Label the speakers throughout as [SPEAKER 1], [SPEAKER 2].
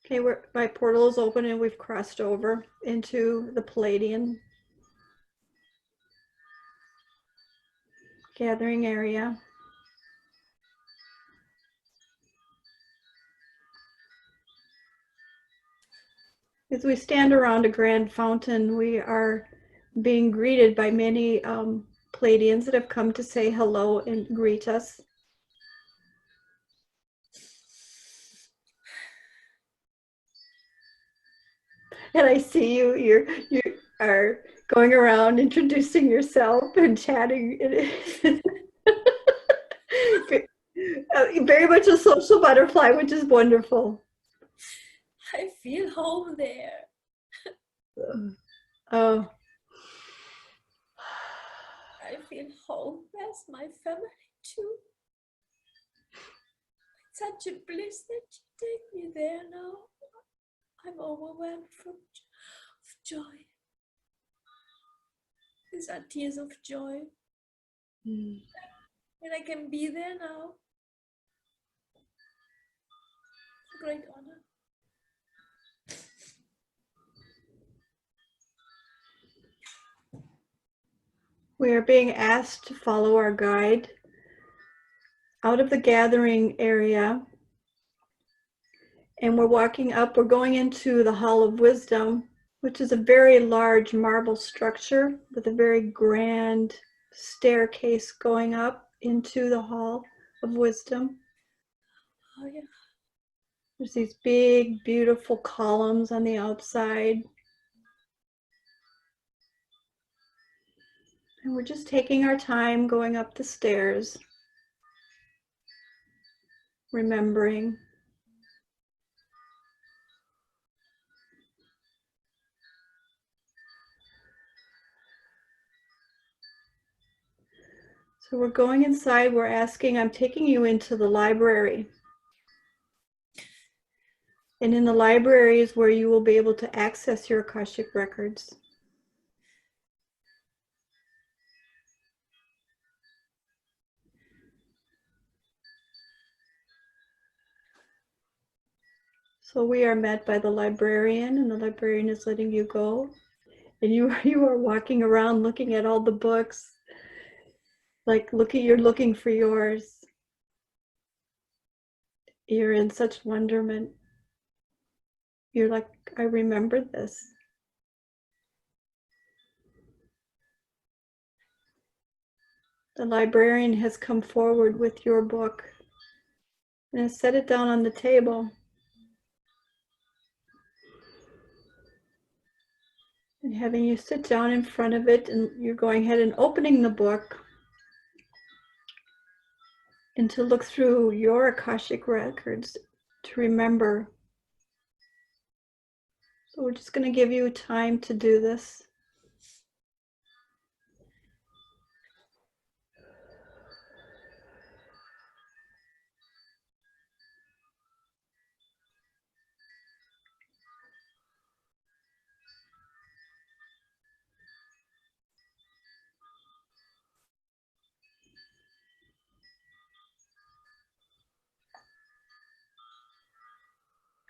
[SPEAKER 1] Okay, my portal is open and we've crossed over into the Pleiadian gathering area. As we stand around a grand fountain, we are being greeted by many Pleiadians that have come to say hello and greet us. And I see you are going around introducing yourself and chatting. Very much a social butterfly, which is wonderful.
[SPEAKER 2] I feel home there.
[SPEAKER 1] Oh.
[SPEAKER 2] I feel home. There's my family too. It's such a bliss that you take me there now. I'm overwhelmed of joy. These are tears of joy. And I can be there now. It's a great honor.
[SPEAKER 1] We are being asked to follow our guide out of the gathering area. And we're walking up, we're going into the Hall of Wisdom, which is a very large marble structure with a very grand staircase going up into the Hall of Wisdom.
[SPEAKER 2] Oh, yeah.
[SPEAKER 1] There's these big, beautiful columns on the outside. And we're just taking our time going up the stairs, remembering. So we're going inside, we're asking, I'm taking you into the library. And in the library is where you will be able to access your Akashic records. So we are met by the librarian, and the librarian is letting you go. And you are walking around looking at all the books, like you're looking for yours. You're in such wonderment. You're like, I remember this. The librarian has come forward with your book and has set it down on the table. And having you sit down in front of it, and you're going ahead and opening the book and to look through your Akashic records to remember. So we're just going to give you time to do this.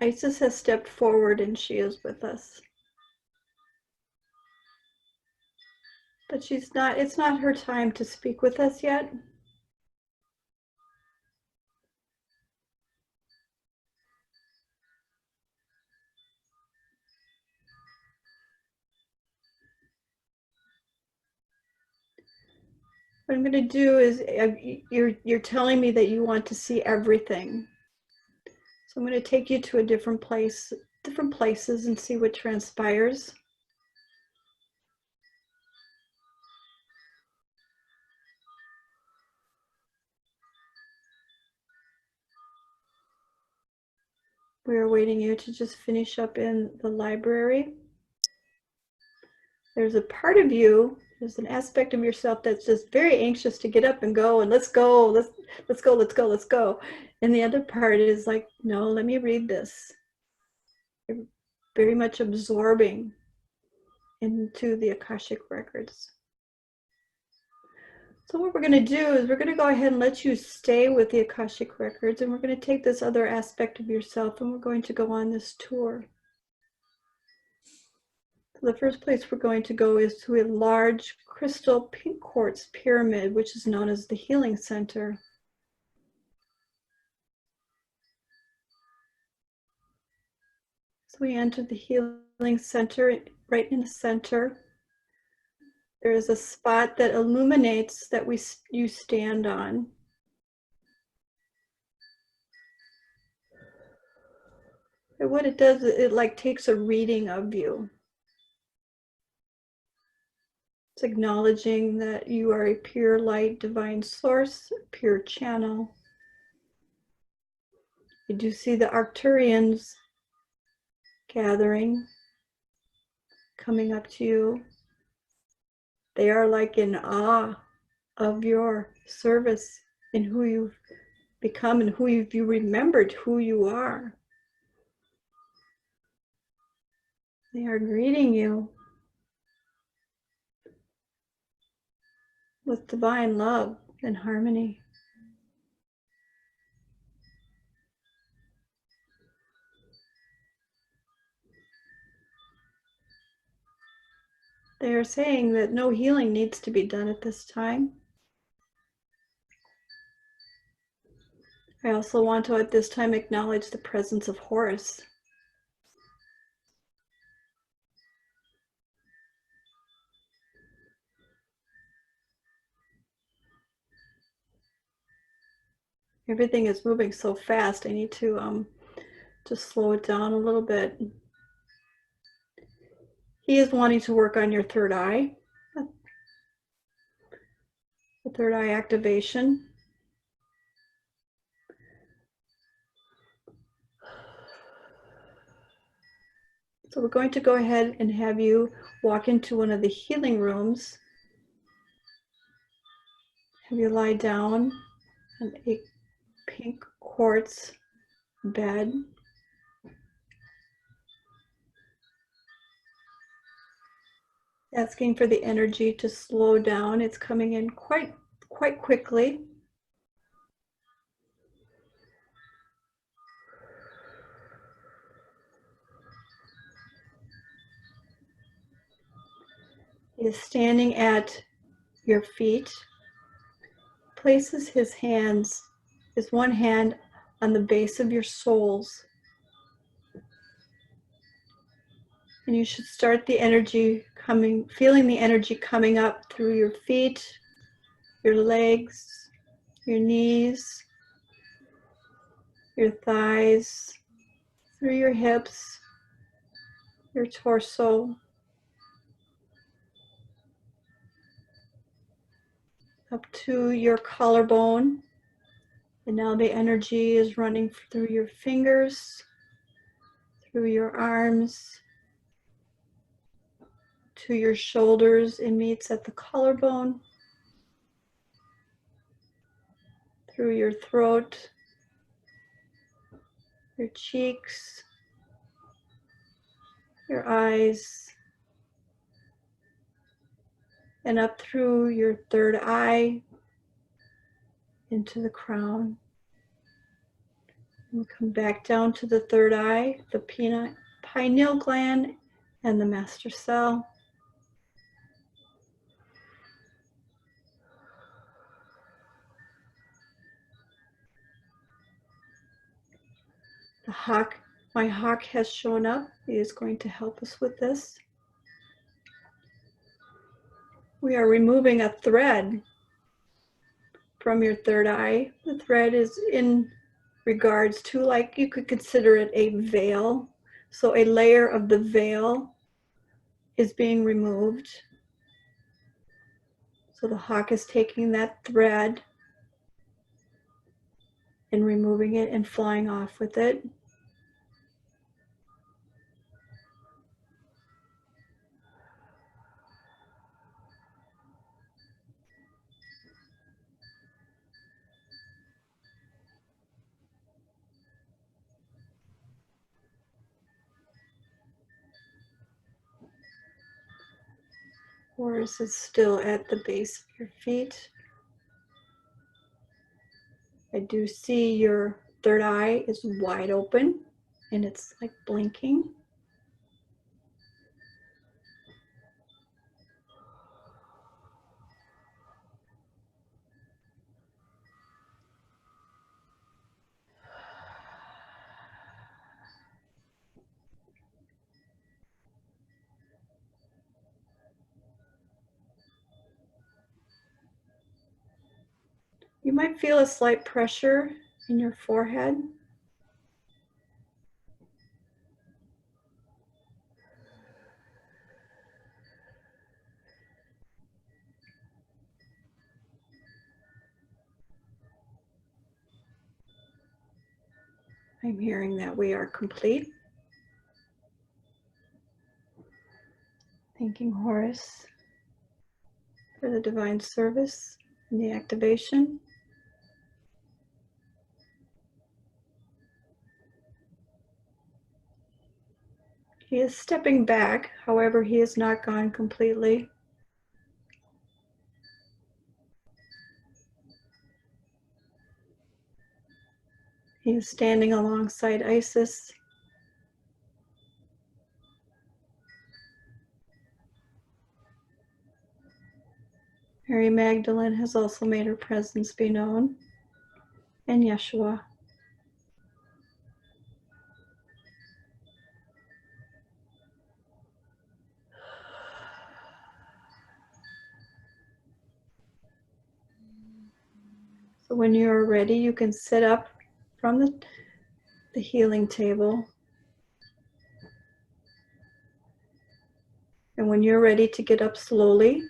[SPEAKER 1] Isis has stepped forward and she is with us. But it's not her time to speak with us yet. What I'm going to do is, you're telling me that you want to see everything. So I'm going to take you to a different places and see what transpires. We are waiting you to just finish up in the library. There's a part of you, there's an aspect of yourself that's just very anxious to get up and go and let's go, let's go. And the other part is like, no, let me read this. You're very much absorbing into the Akashic records. So what we're going to do is we're going to go ahead and let you stay with the Akashic Records, and we're going to take this other aspect of yourself and we're going to go on this tour. So the first place we're going to go is to a large crystal pink quartz pyramid, which is known as the Healing Center. So we enter the Healing Center right in the center. There is a spot that illuminates that you stand on. And what it does, it like takes a reading of you. It's acknowledging that you are a pure light, divine source, pure channel. You do see the Arcturians gathering, coming up to you. They are like in awe of your service and who you've become and who you remembered who you are. They are greeting you with divine love and harmony. They are saying that no healing needs to be done at this time. I also want to at this time acknowledge the presence of Horus. Everything is moving so fast. I need to just slow it down a little bit. He is wanting to work on your third eye, the third eye activation. So we're going to go ahead and have you walk into one of the healing rooms. Have you lie down on a pink quartz bed. Asking for the energy to slow down. It's coming in quite quickly. He is standing at your feet, places his one hand on the base of your soles. And you should start the energy feeling the energy coming up through your feet, your legs, your knees, your thighs, through your hips, your torso, up to your collarbone. And now the energy is running through your fingers, through your arms, to your shoulders. It meets at the collarbone, through your throat, your cheeks, your eyes, and up through your third eye into the crown. And we come back down to the third eye, the pineal gland, and the master cell. The hawk, my hawk has shown up. He is going to help us with this. We are removing a thread from your third eye. The thread is in regards to, like, you could consider it a veil. So a layer of the veil is being removed. So the hawk is taking that thread and removing it and flying off with it. Horus is still at the base of your feet. I do see your third eye is wide open and it's like blinking. You might feel a slight pressure in your forehead. I'm hearing that we are complete. Thanking Horus for the divine service and the activation. He is stepping back, however, he is not gone completely. He is standing alongside Isis. Mary Magdalene has also made her presence be known, and Yeshua. So when you're ready, you can sit up from the healing table. And when you're ready to get up slowly,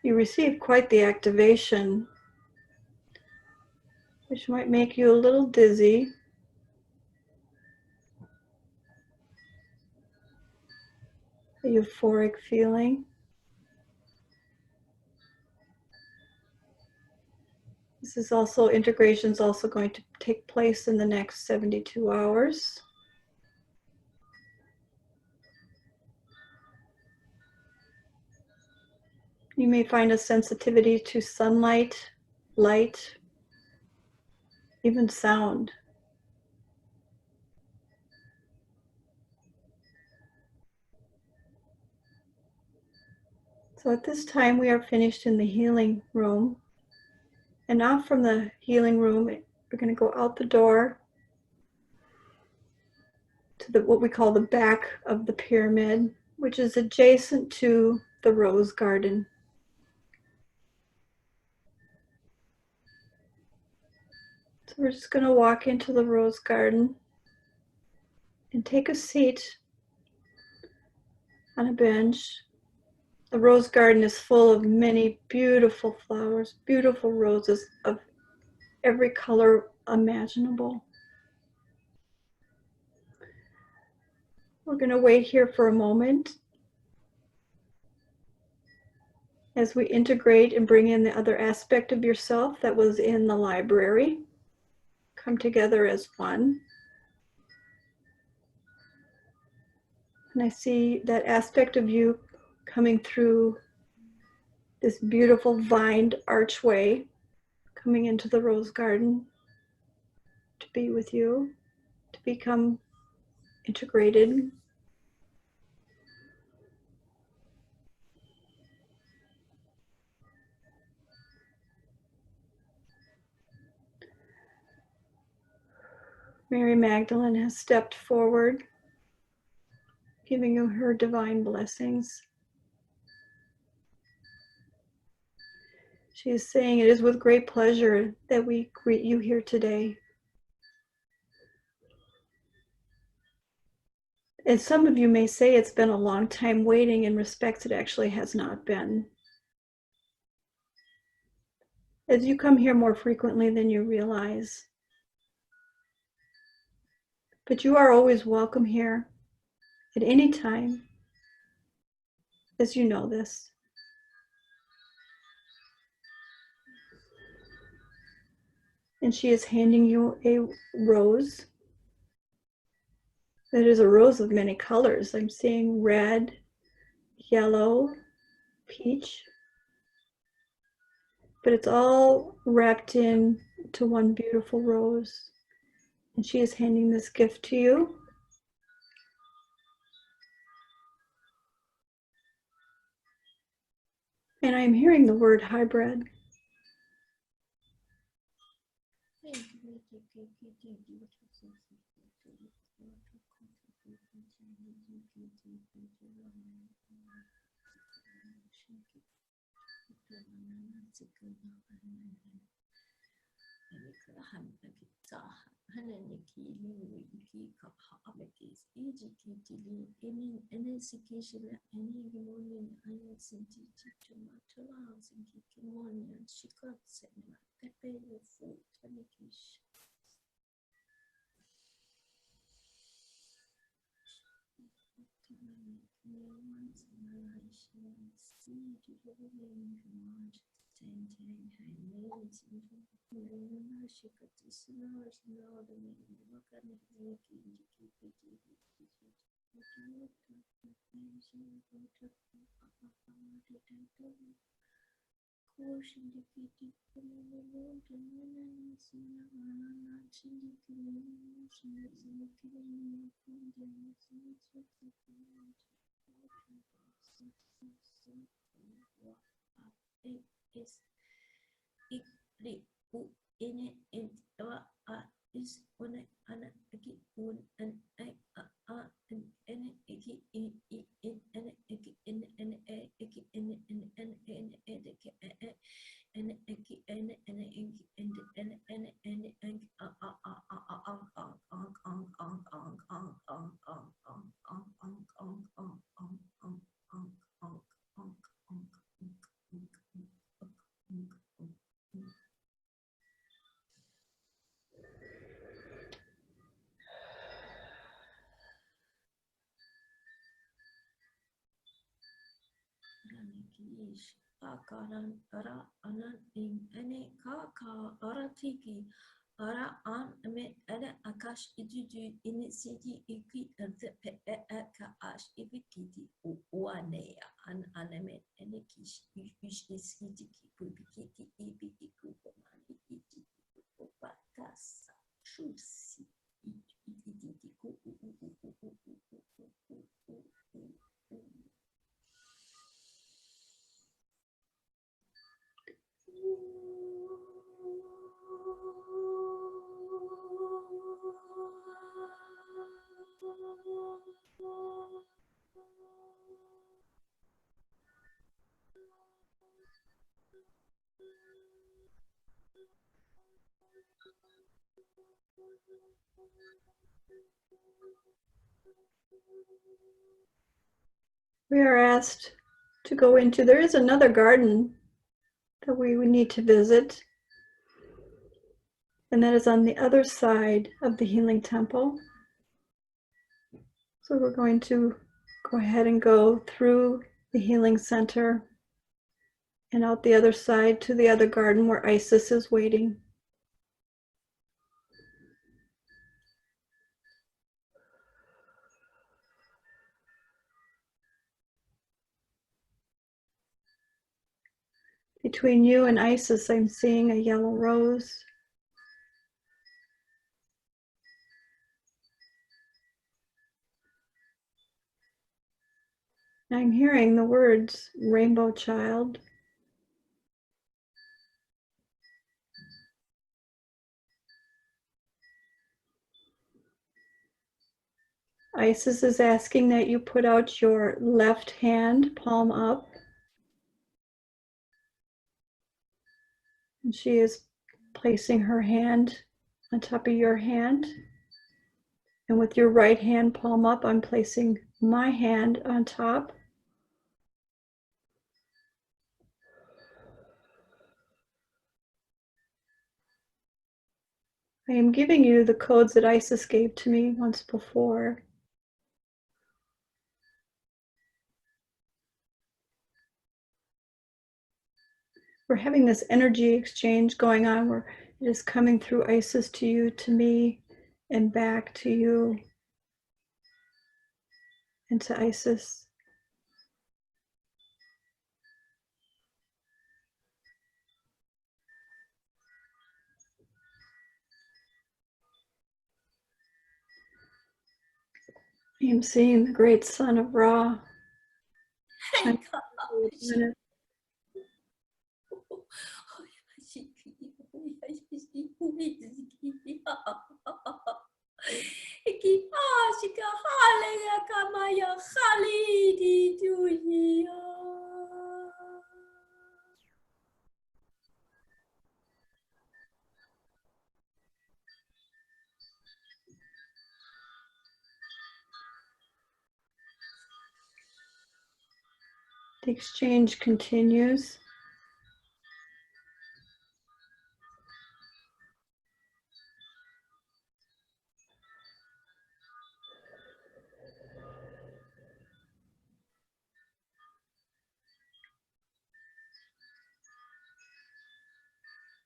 [SPEAKER 1] you receive quite the activation, which might make you a little dizzy. A euphoric feeling. This is also, integration is also going to take place in the next 72 hours. You may find a sensitivity to sunlight, light, even sound. So at this time, we are finished in the healing room. And now from the healing room, we're going to go out the door to what we call the back of the pyramid, which is adjacent to the rose garden. So we're just going to walk into the rose garden and take a seat on a bench. The rose garden is full of many beautiful flowers, beautiful roses of every color imaginable. We're going to wait here for a moment as we integrate and bring in the other aspect of yourself that was in the library. Come together as one. And I see that aspect of you coming through this beautiful vined archway, coming into the rose garden to be with you, to become integrated. Mary Magdalene has stepped forward, giving you her divine blessings. She is saying, it is with great pleasure that we greet you here today. And some of you may say it's been a long time waiting. In respects, it actually has not been. As you come here more frequently than you realize. But you are always welcome here at any time, as you know this. And she is handing you a rose, It is a rose of many colors. I'm seeing red, yellow, peach, but it's all wrapped in to one beautiful rose. And she is handing this gift to you. And I'm hearing the word hybrid.
[SPEAKER 2] Ara an me ele akash idudu inisidi ikwi ka ash ibikiti uanea an aneme enekish ish iskiti kubikiti ibiki kubamani iti kubakasa shusi ititi ku.
[SPEAKER 1] We are asked to go into, there is another garden that we would need to visit, and that is on the other side of the healing temple. So we're going to go ahead and go through the healing center and out the other side to the other garden where Isis is waiting. Between you and Isis, I'm seeing a yellow rose. I'm hearing the words rainbow child. Isis is asking that you put out your left hand, palm up. And she is placing her hand on top of your hand. And with your right hand, palm up, I'm placing my hand on top. I am giving you the codes that Isis gave to me once before. We're having this energy exchange going on where it is coming through Isis to you, to me, and back to you. into Isis. I am seeing the great sun of Ra. The exchange continues.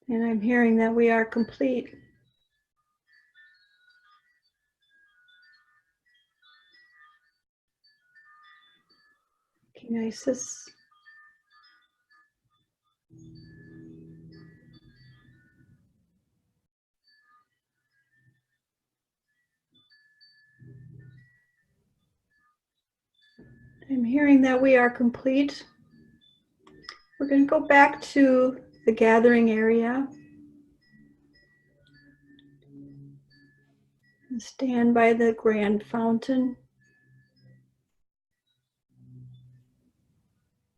[SPEAKER 1] And I'm hearing that we are complete. King Isis. I'm hearing that we are complete. We're going to go back to the gathering area and stand by the grand fountain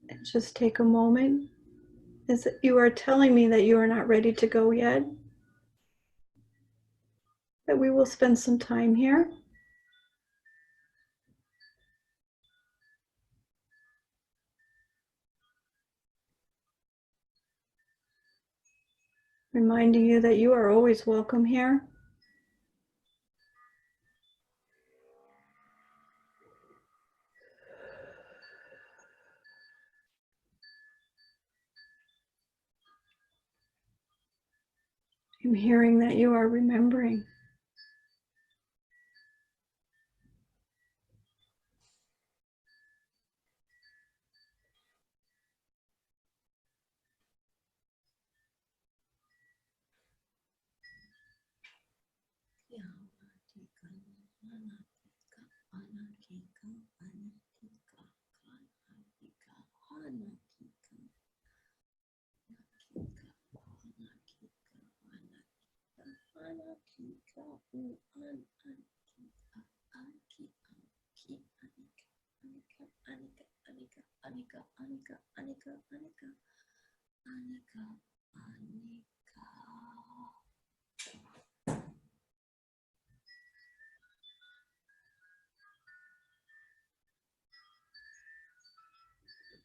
[SPEAKER 1] and just take a moment. As you are telling me that you are not ready to go yet, that we will spend some time here. Reminding you that you are always welcome here. I'm hearing that you are remembering.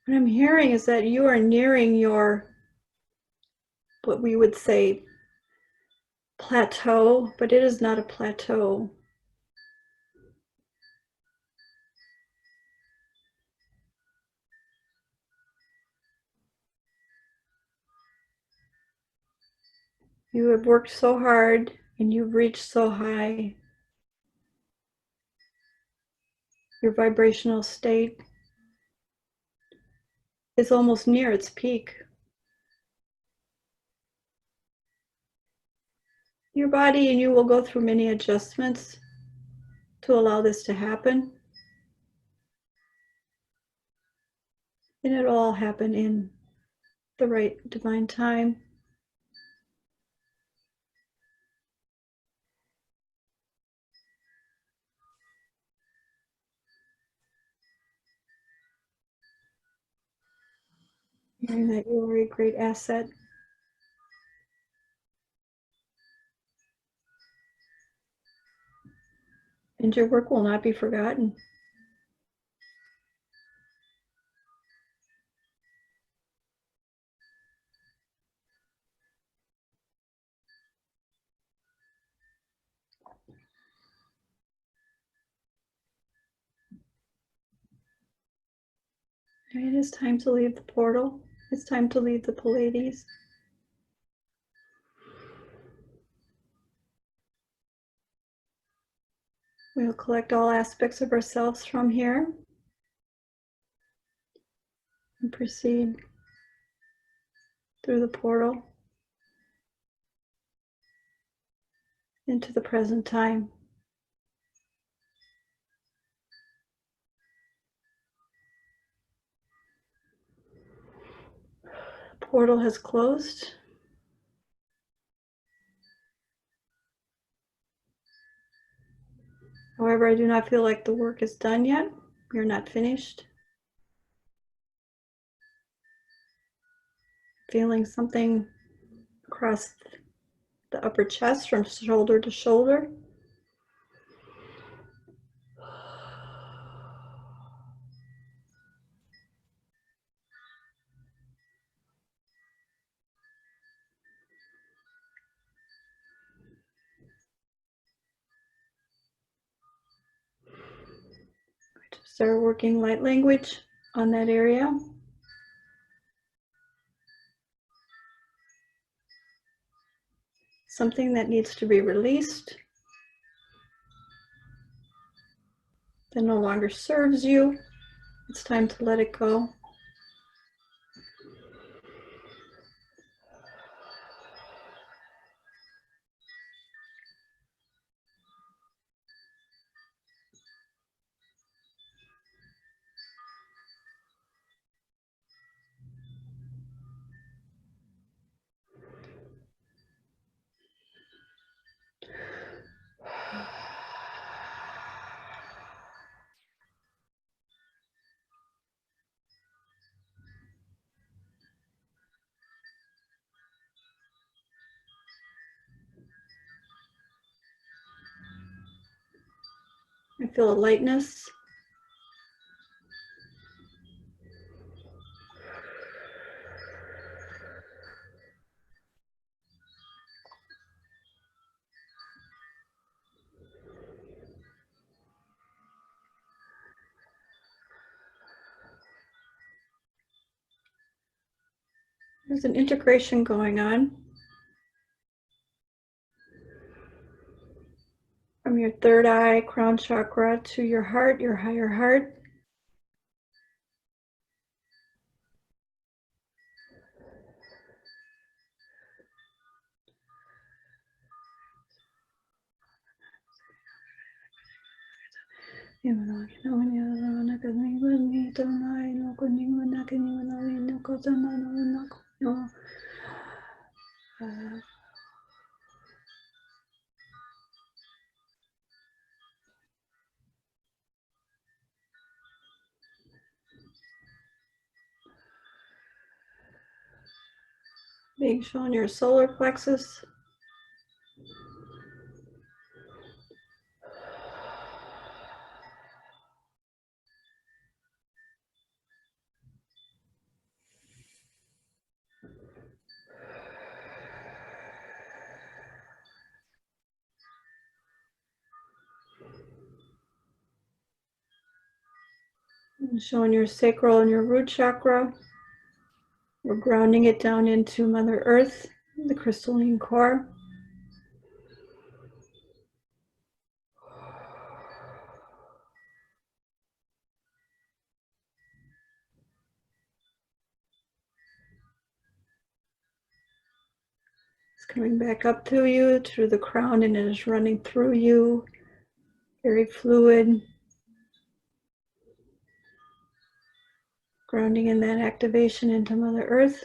[SPEAKER 1] What I'm hearing is that you are nearing your, what we would say, plateau, but it is not a plateau. You have worked so hard and you've reached so high. Your vibrational state is almost near its peak. Your body and you will go through many adjustments to allow this to happen. And it'll all happen in the right divine time. Knowing that you are a great asset. And your work will not be forgotten. It is time to leave the portal. It's time to leave the Pleiades. We'll collect all aspects of ourselves from here and proceed through the portal into the present time. The portal has closed. However, I do not feel like the work is done yet. You're not finished. Feeling something across the upper chest from shoulder to shoulder. Start working light language on that area. Something that needs to be released, that no longer serves you. It's time to let it go. I feel a lightness. There's an integration going on from your third eye, crown chakra, to your heart, your higher heart. Being shown your solar plexus. And showing your sacral and your root chakra. We're grounding it down into Mother Earth, the crystalline core. It's coming back up to you, through the crown, and it is running through you. Very fluid. Grounding in that activation into Mother Earth.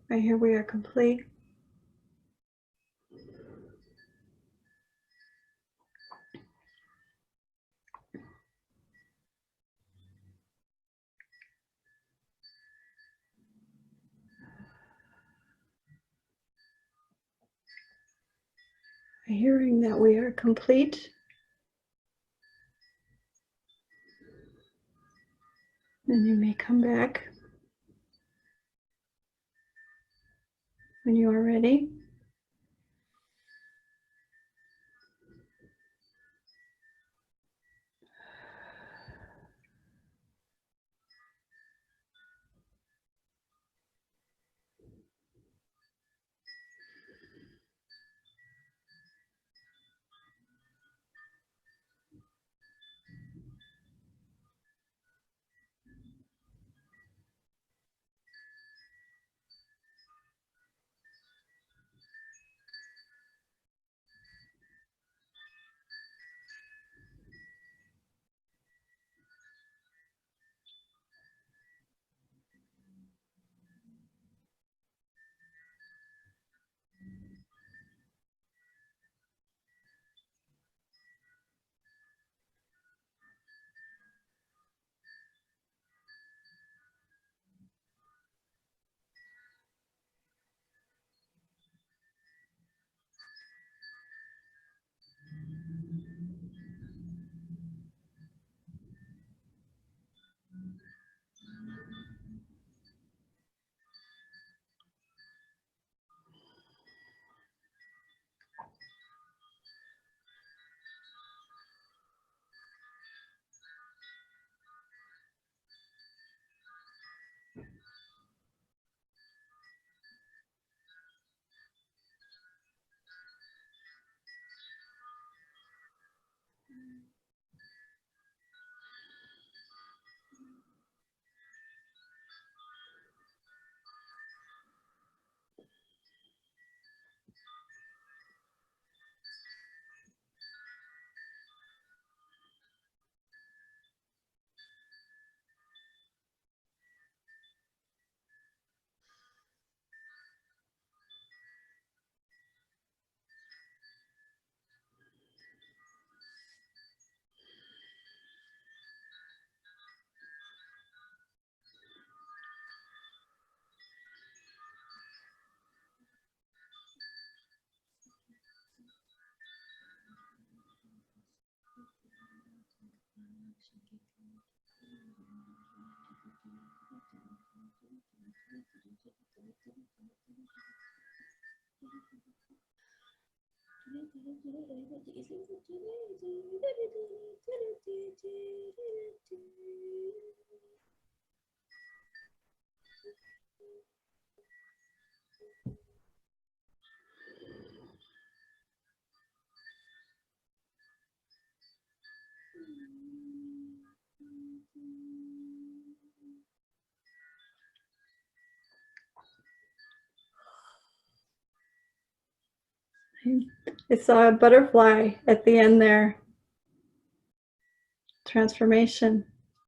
[SPEAKER 1] Right here we are complete. Hearing that we are complete. Then you may come back when you are ready. I saw a butterfly at the end there. Transformation.